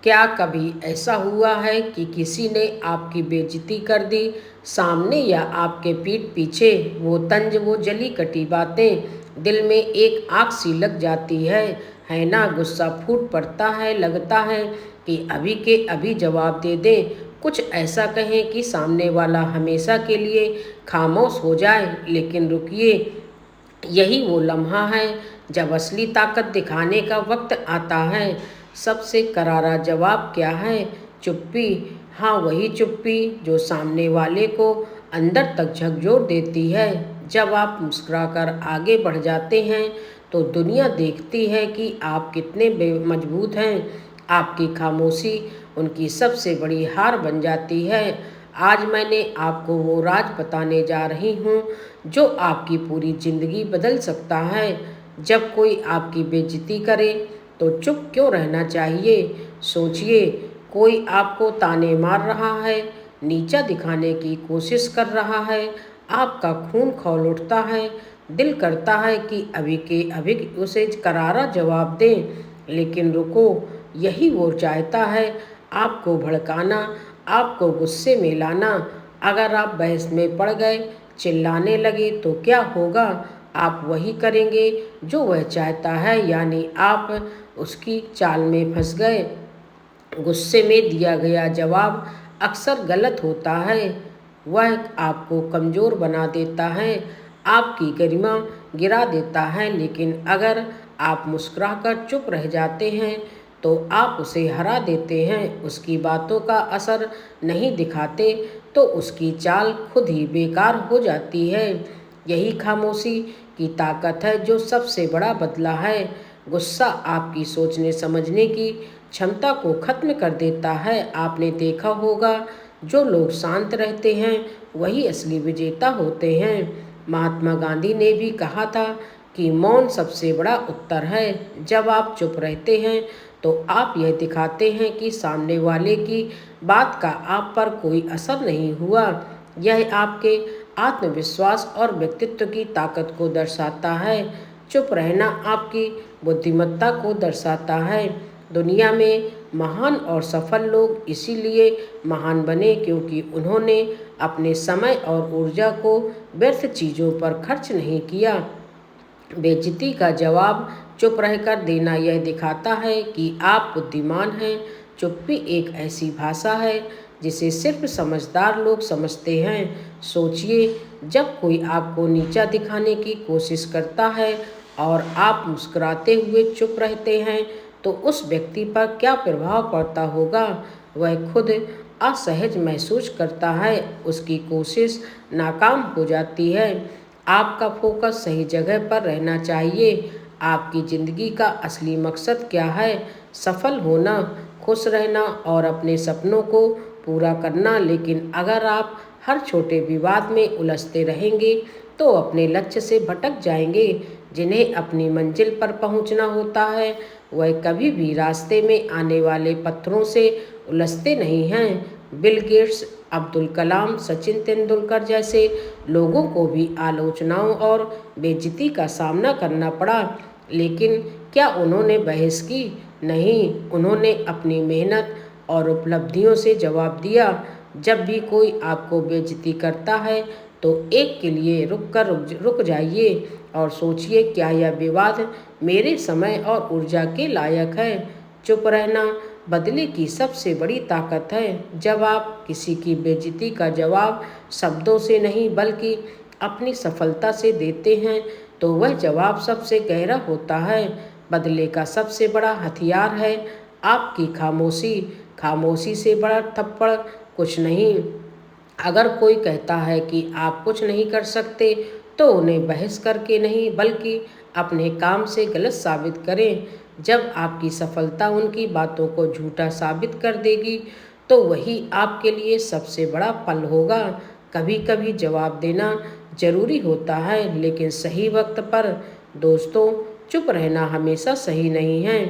क्या कभी ऐसा हुआ है कि किसी ने आपकी बेइज्जती कर दी सामने या आपके पीठ पीछे? वो तंज, वो जली कटी बातें दिल में एक आग सी लग जाती है ना? गुस्सा फूट पड़ता है, लगता है कि अभी के अभी जवाब दे दें, कुछ ऐसा कहें कि सामने वाला हमेशा के लिए खामोश हो जाए। लेकिन रुकिए, यही वो लम्हा है जब असली ताकत दिखाने का वक्त आता है। सबसे करारा जवाब क्या है? चुप्पी। हाँ, वही चुप्पी जो सामने वाले को अंदर तक झकझोर देती है। जब आप मुस्कुराकर आगे बढ़ जाते हैं तो दुनिया देखती है कि आप कितने मजबूत हैं। आपकी खामोशी उनकी सबसे बड़ी हार बन जाती है। आज मैंने आपको वो राज बताने जा रही हूँ जो आपकी पूरी ज़िंदगी बदल सकता है। जब कोई आपकी बेइज्जती करे तो चुप क्यों रहना चाहिए? सोचिए, कोई आपको ताने मार रहा है, नीचा दिखाने की कोशिश कर रहा है, आपका खून खौल उठता है, दिल करता है कि अभी के अभी उसे करारा जवाब दें। लेकिन रुको, यही वो चाहता है, आपको भड़काना, आपको गुस्से में लाना। अगर आप बहस में पड़ गए, चिल्लाने लगे तो क्या होगा? आप वही करेंगे जो वह चाहता है, यानी आप उसकी चाल में फंस गए। गुस्से में दिया गया जवाब अक्सर गलत होता है। वह आपको कमज़ोर बना देता है, आपकी गरिमा गिरा देता है। लेकिन अगर आप मुस्कुराकर चुप रह जाते हैं तो आप उसे हरा देते हैं। उसकी बातों का असर नहीं दिखाते तो उसकी चाल खुद ही बेकार हो जाती है। यही खामोशी की ताकत है जो सबसे बड़ा बदला है। गुस्सा आपकी सोचने समझने की क्षमता को खत्म कर देता है। आपने देखा होगा, जो लोग शांत रहते हैं वही असली विजेता होते हैं। महात्मा गांधी ने भी कहा था कि मौन सबसे बड़ा उत्तर है। जब आप चुप रहते हैं तो आप यह दिखाते हैं कि सामने वाले की बात का आप पर कोई असर नहीं हुआ। यह आपके आत्मविश्वास और व्यक्तित्व की ताकत को दर्शाता है। चुप रहना आपकी बुद्धिमत्ता को दर्शाता है। दुनिया में महान और सफल लोग इसीलिए महान बने क्योंकि उन्होंने अपने समय और ऊर्जा को व्यर्थ चीज़ों पर खर्च नहीं किया। बेइज्जती का जवाब चुप रहकर देना यह दिखाता है कि आप बुद्धिमान हैं। चुप्पी एक ऐसी भाषा है जिसे सिर्फ समझदार लोग समझते हैं। सोचिए, जब कोई आपको नीचा दिखाने की कोशिश करता है और आप मुस्कुराते हुए चुप रहते हैं तो उस व्यक्ति पर क्या प्रभाव पड़ता होगा? वह खुद असहज महसूस करता है, उसकी कोशिश नाकाम हो जाती है। आपका फोकस सही जगह पर रहना चाहिए। आपकी ज़िंदगी का असली मकसद क्या है? सफल होना, खुश रहना और अपने सपनों को पूरा करना। लेकिन अगर आप हर छोटे विवाद में उलझते रहेंगे तो अपने लक्ष्य से भटक जाएंगे। जिन्हें अपनी मंजिल पर पहुंचना होता है वह कभी भी रास्ते में आने वाले पत्थरों से उलझते नहीं हैं। बिल गेट्स, अब्दुल कलाम, सचिन तेंदुलकर जैसे लोगों को भी आलोचनाओं और बेइज्जती का सामना करना पड़ा, लेकिन क्या उन्होंने बहस की? नहीं, उन्होंने अपनी मेहनत और उपलब्धियों से जवाब दिया। जब भी कोई आपको बेइज्जती करता है तो एक के लिए रुक जाइए और सोचिए, क्या यह विवाद मेरे समय और ऊर्जा के लायक है? चुप रहना बदले की सबसे बड़ी ताकत है। जब आप किसी की बेइज्जती का जवाब शब्दों से नहीं बल्कि अपनी सफलता से देते हैं तो वह जवाब सबसे गहरा होता है। बदले का सबसे बड़ा हथियार है आपकी खामोशी। खामोशी से बड़ा थप्पड़ कुछ नहीं। अगर कोई कहता है कि आप कुछ नहीं कर सकते तो उन्हें बहस करके नहीं बल्कि अपने काम से गलत साबित करें। जब आपकी सफलता उनकी बातों को झूठा साबित कर देगी तो वही आपके लिए सबसे बड़ा पल होगा। कभी कभी जवाब देना जरूरी होता है, लेकिन सही वक्त पर। दोस्तों, चुप रहना हमेशा सही नहीं है,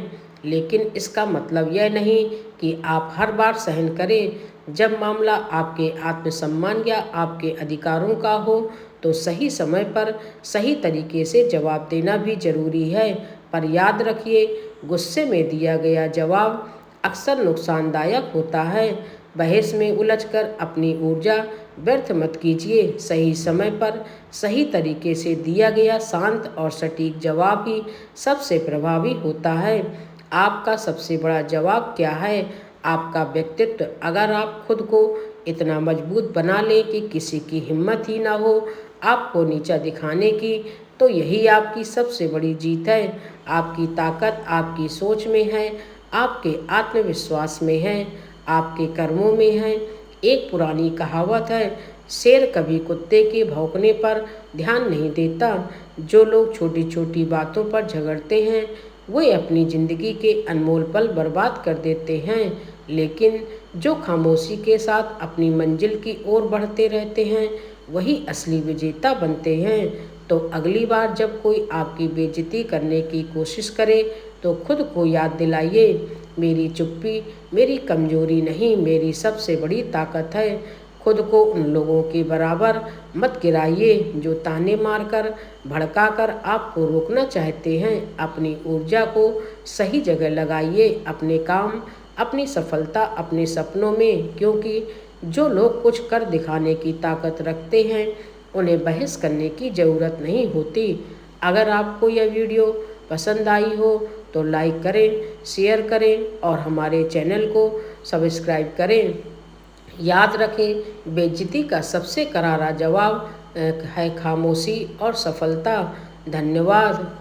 लेकिन इसका मतलब यह नहीं कि आप हर बार सहन करें। जब मामला आपके आत्मसम्मान या आपके अधिकारों का हो तो सही समय पर सही तरीके से जवाब देना भी जरूरी है। पर याद रखिए, गुस्से में दिया गया जवाब अक्सर नुकसानदायक होता है। बहस में उलझकर अपनी ऊर्जा व्यर्थ मत कीजिए। सही समय पर सही तरीके से दिया गया शांत और सटीक जवाब ही सबसे प्रभावी होता है। आपका सबसे बड़ा जवाब क्या है? आपका व्यक्तित्व। अगर आप खुद को इतना मजबूत बना लें कि किसी की हिम्मत ही ना हो आपको नीचा दिखाने की, तो यही आपकी सबसे बड़ी जीत है। आपकी ताकत आपकी सोच में है, आपके आत्मविश्वास में है, आपके कर्मों में है। एक पुरानी कहावत है, शेर कभी कुत्ते के भौंकने पर ध्यान नहीं देता। जो लोग छोटी छोटी बातों पर झगड़ते हैं वे अपनी ज़िंदगी के अनमोल पल बर्बाद कर देते हैं, लेकिन जो खामोशी के साथ अपनी मंजिल की ओर बढ़ते रहते हैं वही असली विजेता बनते हैं। तो अगली बार जब कोई आपकी बेइज्जती करने की कोशिश करे तो खुद को याद दिलाइए, मेरी चुप्पी मेरी कमजोरी नहीं, मेरी सबसे बड़ी ताकत है। खुद को उन लोगों के बराबर मत गिराइए जो ताने मारकर भड़काकर आपको रोकना चाहते हैं। अपनी ऊर्जा को सही जगह लगाइए, अपने काम, अपनी सफलता, अपने सपनों में, क्योंकि जो लोग कुछ कर दिखाने की ताकत रखते हैं उन्हें बहस करने की ज़रूरत नहीं होती। अगर आपको यह वीडियो पसंद आई हो तो लाइक करें, शेयर करें और हमारे चैनल को सब्सक्राइब करें। याद रखें, बेइज्जती का सबसे करारा जवाब है खामोशी और सफलता। धन्यवाद।